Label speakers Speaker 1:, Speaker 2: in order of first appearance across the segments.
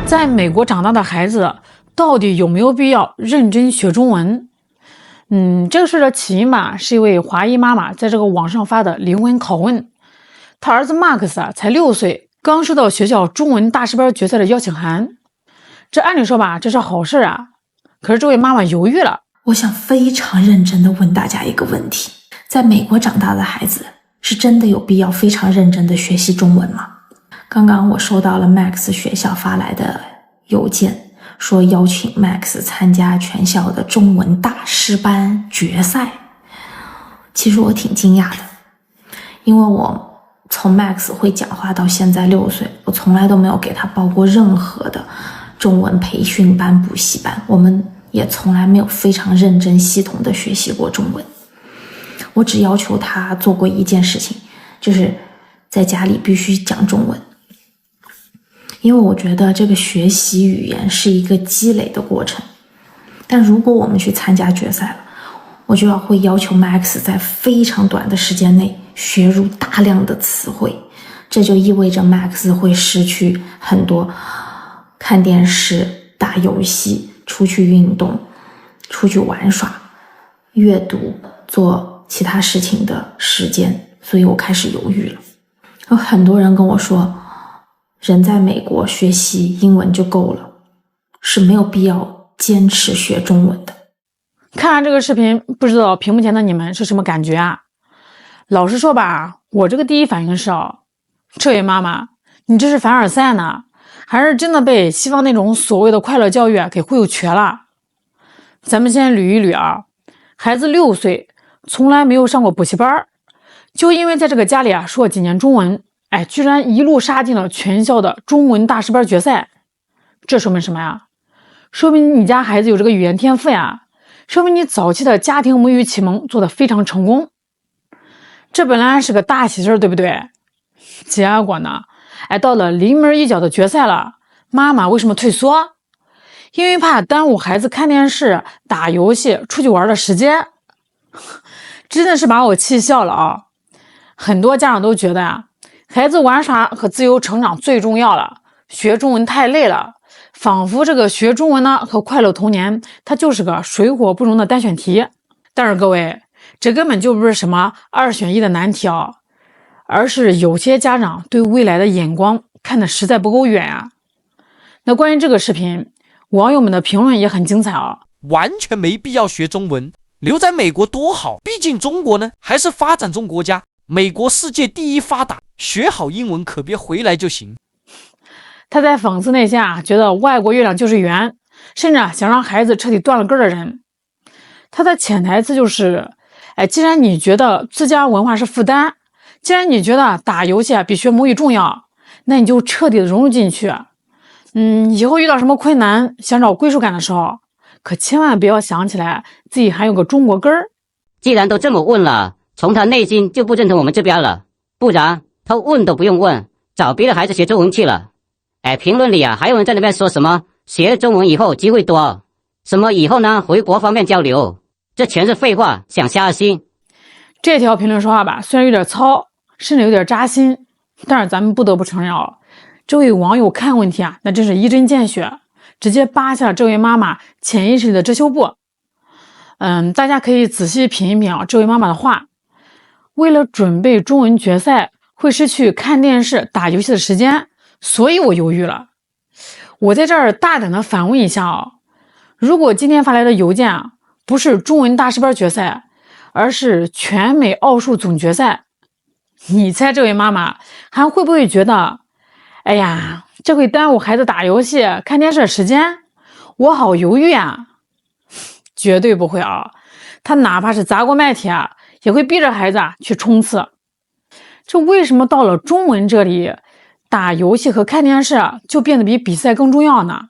Speaker 1: 在美国长大的孩子到底有没有必要认真学中文？这个事的起因吧，是一位华裔妈妈在这个网上发的灵魂拷问。她儿子 Max 才6岁，刚收到学校中文大师班决赛的邀请函。这按理说吧，这是好事啊。可是这位妈妈犹豫了。
Speaker 2: 我想非常认真地问大家一个问题：在美国长大的孩子是真的有必要非常认真地学习中文吗？刚刚我收到了 Max 学校发来的邮件，说邀请 Max 参加全校的中文大师班决赛。其实我挺惊讶的，因为我从 Max 会讲话到现在6岁，我从来都没有给他报过任何的中文培训班、补习班，我们也从来没有非常认真系统的学习过中文。我只要求他做过一件事情，就是在家里必须讲中文。因为我觉得这个学习语言是一个积累的过程，但如果我们去参加决赛了，我就会要求 Max 在非常短的时间内学入大量的词汇，这就意味着 Max 会失去很多看电视、打游戏、出去运动、出去玩耍、阅读、做其他事情的时间，所以我开始犹豫了。有很多人跟我说，人在美国学习英文就够了，是没有必要坚持学中文的。
Speaker 1: 看完这个视频，不知道屏幕前的你们是什么感觉啊？老实说吧，我这个第一反应是这位妈妈，你这是凡尔赛呢，还是真的被西方那种所谓的快乐教育给忽悠瘸了？咱们先捋一捋啊，孩子6岁，从来没有上过补习班，就因为在这个家里说几年中文，居然一路杀进了全校的中文大师班决赛。这说明什么呀？说明你家孩子有这个语言天赋呀，说明你早期的家庭母语启蒙做得非常成功。这本来是个大喜事，对不对？结果呢，到了临门一脚的决赛了，妈妈为什么退缩？因为怕耽误孩子看电视、打游戏、出去玩的时间。真的是把我气笑了啊！很多家长都觉得孩子玩耍和自由成长最重要了，学中文太累了，仿佛这个学中文呢和快乐童年它就是个水火不容的单选题。但是各位，这根本就不是什么2选1的难题而是有些家长对未来的眼光看得实在不够远啊。那关于这个视频，网友们的评论也很精彩
Speaker 3: 完全没必要学中文，留在美国多好，毕竟中国呢还是发展中国家，美国世界第一发达，学好英文可别回来就行。
Speaker 1: 他在讽刺那些觉得外国月亮就是圆，甚至想让孩子彻底断了根的人。他的潜台词就是既然你觉得自家文化是负担，既然你觉得打游戏比学母语重要，那你就彻底的融入进去。以后遇到什么困难想找归属感的时候，可千万不要想起来自己还有个中国根儿。
Speaker 4: 既然都这么问了，从他内心就不认同我们这边了，不然他问都不用问，找别的孩子学中文去了。评论里还有人在那边说什么学中文以后机会多，什么以后呢回国方便交流，这全是废话，想瞎了心。
Speaker 1: 这条评论说话吧，虽然有点糙，甚至有点扎心，但是咱们不得不承认这位网友看问题那真是一针见血，直接扒下了这位妈妈潜意识里的遮羞布。大家可以仔细品一品这位妈妈的话。为了准备中文决赛，会失去看电视、打游戏的时间，所以我犹豫了。我在这儿大胆的反问一下如果今天发来的邮件不是中文大师班决赛，而是全美奥数总决赛，你猜这位妈妈还会不会觉得这会耽误孩子打游戏、看电视的时间，我好犹豫绝对不会他哪怕是砸锅卖铁也会逼着孩子去冲刺。这为什么到了中文这里，打游戏和看电视就变得比比赛更重要呢？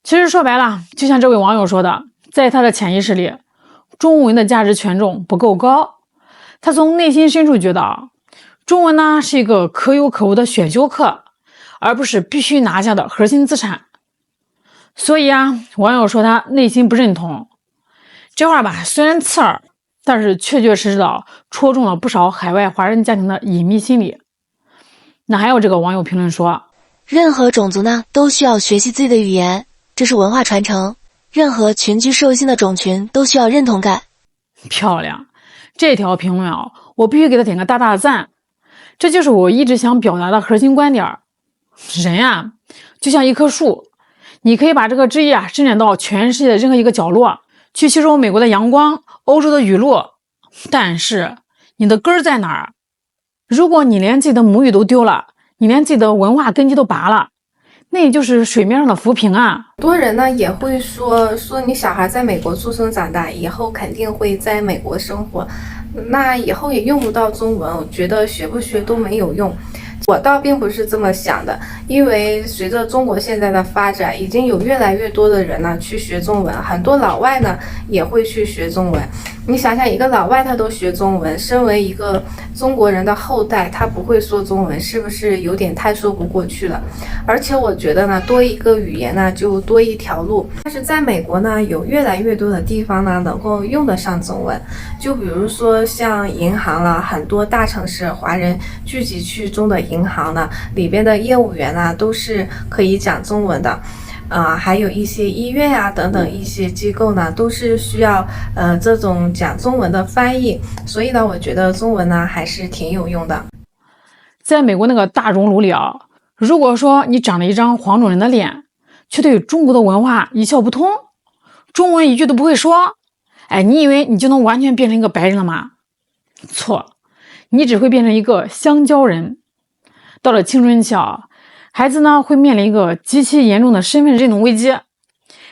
Speaker 1: 其实说白了，就像这位网友说的，在他的潜意识里，中文的价值权重不够高。他从内心深处觉得中文呢是一个可有可无的选修课，而不是必须拿下的核心资产。所以网友说他内心不认同。这话吧虽然刺耳，但是确确实实的戳中了不少海外华人家庭的隐秘心理。那还有这个网友评论说，
Speaker 5: 任何种族呢都需要学习自己的语言，这是文化传承。任何群居受薪的种群都需要认同感。
Speaker 1: 漂亮，这条评论啊，我必须给他点个大大的赞。这就是我一直想表达的核心观点。人啊，就像一棵树，你可以把这个枝叶啊伸展到全世界的任何一个角落，去吸收美国的阳光、欧洲的雨露。但是你的根儿在哪儿？如果你连自己的母语都丢了，你连自己的文化根基都拔了，那也就是水面上的浮萍啊。
Speaker 6: 很多人呢也会说你小孩在美国出生长大，以后肯定会在美国生活，那以后也用不到中文，我觉得学不学都没有用。我倒并不是这么想的，因为随着中国现在的发展，已经有越来越多的人呢去学中文，很多老外呢也会去学中文。你想想，一个老外他都学中文，身为一个中国人的后代，他不会说中文，是不是有点太说不过去了？而且我觉得呢，多一个语言呢，就多一条路。但是在美国呢，有越来越多的地方呢，能够用得上中文。就比如说像银行啦，很多大城市华人聚集区中的银行呢，里边的业务员呢，都是可以讲中文的。还有一些医院啊等等一些机构呢，都是需要这种讲中文的翻译，所以呢，我觉得中文呢还是挺有用的。
Speaker 1: 在美国那个大熔炉里啊，如果说你长了一张黄种人的脸，却对中国的文化一窍不通，中文一句都不会说，你以为你就能完全变成一个白人了吗？错，你只会变成一个香蕉人。到了青春期啊，孩子呢会面临一个极其严重的身份认同危机，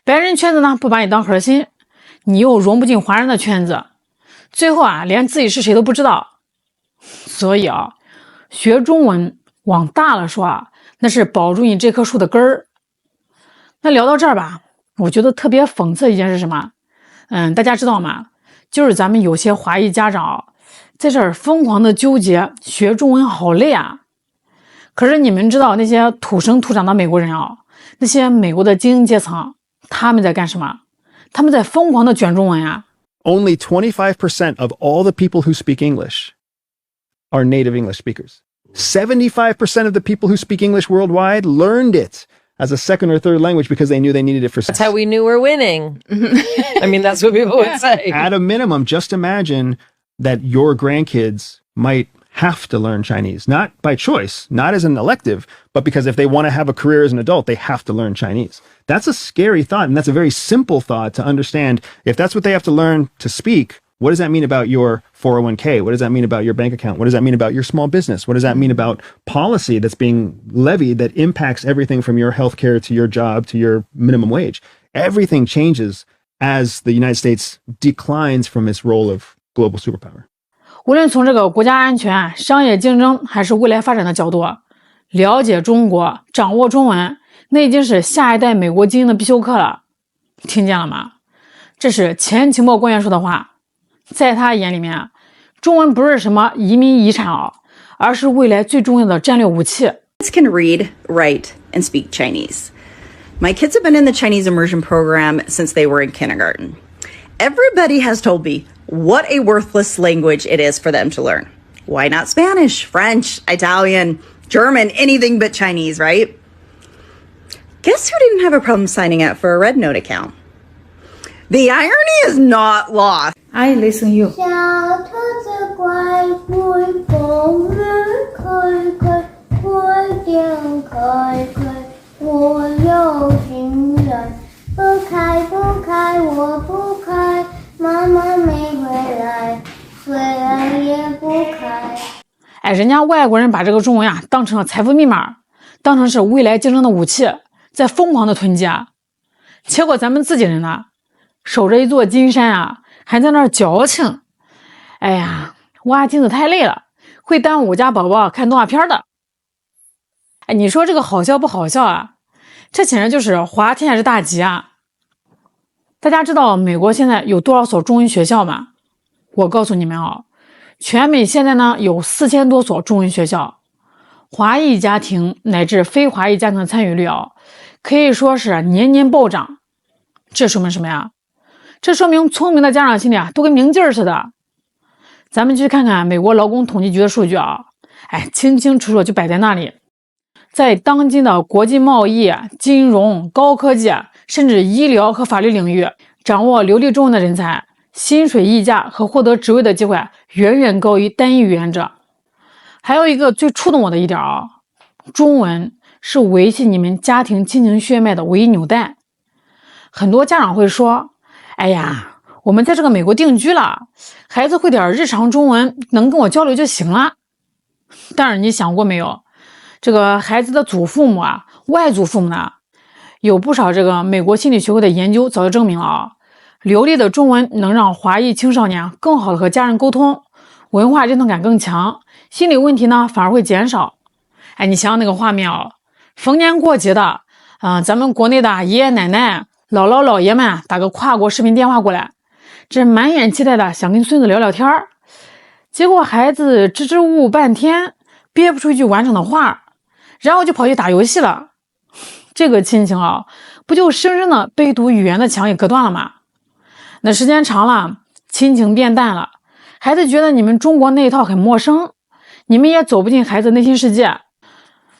Speaker 1: 白人圈子呢不把你当核心，你又融不进华人的圈子，最后啊连自己是谁都不知道。所以啊，学中文往大了说啊，那是保住你这棵树的根儿。那聊到这儿吧，我觉得特别讽刺的一件事是什么？大家知道吗？就是咱们有些华裔家长在这儿疯狂的纠结学中文好累啊。可是你们知道那些土生土长的美国人啊，那些美国的精英阶层，他们在干什么？他们在疯狂的卷中文啊。
Speaker 7: Only 25% of all the people who speak English are native English speakers. 75% of the people who speak English worldwide learned it as a second or third language because they knew they needed it for
Speaker 8: That's how we knew we're winning. I mean, that's what people would say.
Speaker 7: At a minimum, just imagine that your grandkids might have to learn Chinese, not by choice, not as an elective, but because if they want to have a career as an adult, they have to learn Chinese. That's a scary thought, and that's a very simple thought to understand. If that's what they have to learn to speak, what does that mean about your 401k? What does that mean about your bank account? What does that mean about your small business? What does that mean about policy that's being levied that impacts everything from your healthcare to your job to your minimum wage? Everything changes as the United States declines from its role of global superpower.
Speaker 1: 无论从这个国家安全、商业竞争还是未来发展的角度，了解中国、掌握中文，那已经是下一代美国精英的必修课了。听见了吗？这是前情报官员说的话。在他眼里面，中文不是什么移民遗产啊，而是未来最重要的战略武器。
Speaker 9: Kids can read, write, and speak Chinese. My kids have been in the Chinese immersion program since they were in kindergarten. Everybody has told me what a worthless language it is for them to learn. Why not Spanish, French, Italian, German, anything but Chinese, right? Guess who didn't have a problem signing up for a Red Note account? The irony is not lost.
Speaker 2: I listen you.
Speaker 10: 小兔子乖乖，风儿快快，快点开开，我有心人，不开不开，我不开，妈妈没回来，虽然也不开。
Speaker 1: 人家外国人把这个中文啊当成了财富密码，当成是未来竞争的武器，在疯狂的囤积啊。结果咱们自己人呢，守着一座金山啊，还在那儿矫情。哎呀，挖金子太累了，会耽误我家宝宝看动画片的。你说这个好笑不好笑啊？这简直就是滑天下之大稽啊！大家知道美国现在有多少所中文学校吗？我告诉你们啊，全美现在呢有4000多所中文学校，华裔家庭乃至非华裔家庭的参与率啊，可以说是年年暴涨。这说明什么呀？这说明聪明的家长心里啊都跟明镜似的。咱们去看看美国劳工统计局的数据啊，清清楚楚就摆在那里。在当今的国际贸易、金融、高科技，甚至医疗和法律领域，掌握流利中文的人才，薪水溢价和获得职位的机会远远高于单一语言者。还有一个最触动我的一点啊，中文是维系你们家庭亲情血脉的唯一纽带。很多家长会说，哎呀，我们在这个美国定居了，孩子会点日常中文，能跟我交流就行了。但是你想过没有，这个孩子的祖父母啊，外祖父母呢，有不少这个美国心理学会的研究早就证明了啊，流利的中文能让华裔青少年更好的和家人沟通，文化认同感更强，心理问题呢反而会减少。哎，你想想那个画面啊，逢年过节的咱们国内的爷爷奶奶、姥姥姥爷们打个跨国视频电话过来，这满眼期待的想跟孙子聊聊天儿，结果孩子支支吾吾半天，憋不出一句完整的话，然后就跑去打游戏了。这个亲情啊，不就生生的被一堵语言的墙给隔断了吗？那时间长了，亲情变淡了，孩子觉得你们中国那一套很陌生，你们也走不进孩子内心世界。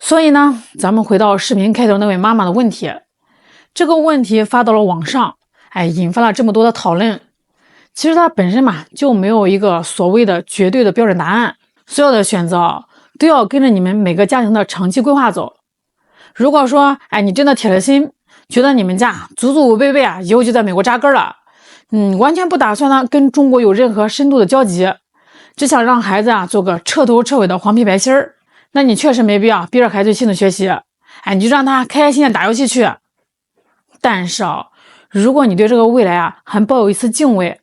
Speaker 1: 所以呢，咱们回到视频开头那位妈妈的问题，这个问题发到了网上，引发了这么多的讨论。其实它本身嘛，就没有一个所谓的绝对的标准答案，所有的选择都要跟着你们每个家庭的长期规划走。如果说你真的铁了心，觉得你们家祖祖辈辈以后就在美国扎根了，完全不打算呢跟中国有任何深度的交集，只想让孩子做个彻头彻尾的黄皮白心儿，那你确实没必要逼着孩子系统学习，你就让他开开心心的打游戏去。但是如果你对这个未来还抱有一丝敬畏，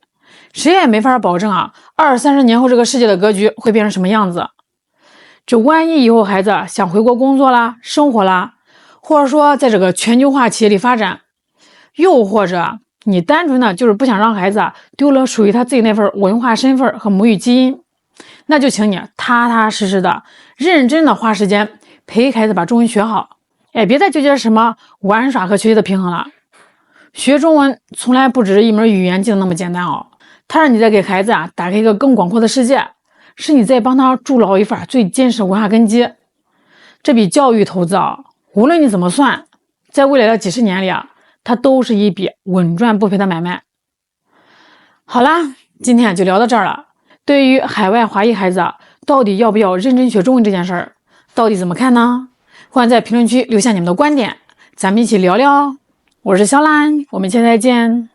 Speaker 1: 谁也没法保证20-30年后这个世界的格局会变成什么样子。这万一以后孩子想回国工作啦、生活啦，或者说在这个全球化企业里发展，又或者你单纯的就是不想让孩子丢了属于他自己那份文化身份和母语基因，那就请你踏踏实实的、认真的花时间陪孩子把中文学好。别再纠结什么玩耍和学习的平衡了。学中文从来不只是一门语言技能那么简单它是你在给孩子打开一个更广阔的世界，是你在帮他筑牢一份最坚实的文化根基。这笔教育投资无论你怎么算，在未来的几十年里它都是一笔稳赚不赔的买卖。好啦，今天就聊到这儿了。对于海外华裔孩子到底要不要认真学中文这件事儿，到底怎么看呢？欢迎在评论区留下你们的观点，咱们一起聊聊。我是小兰，我们下次再见。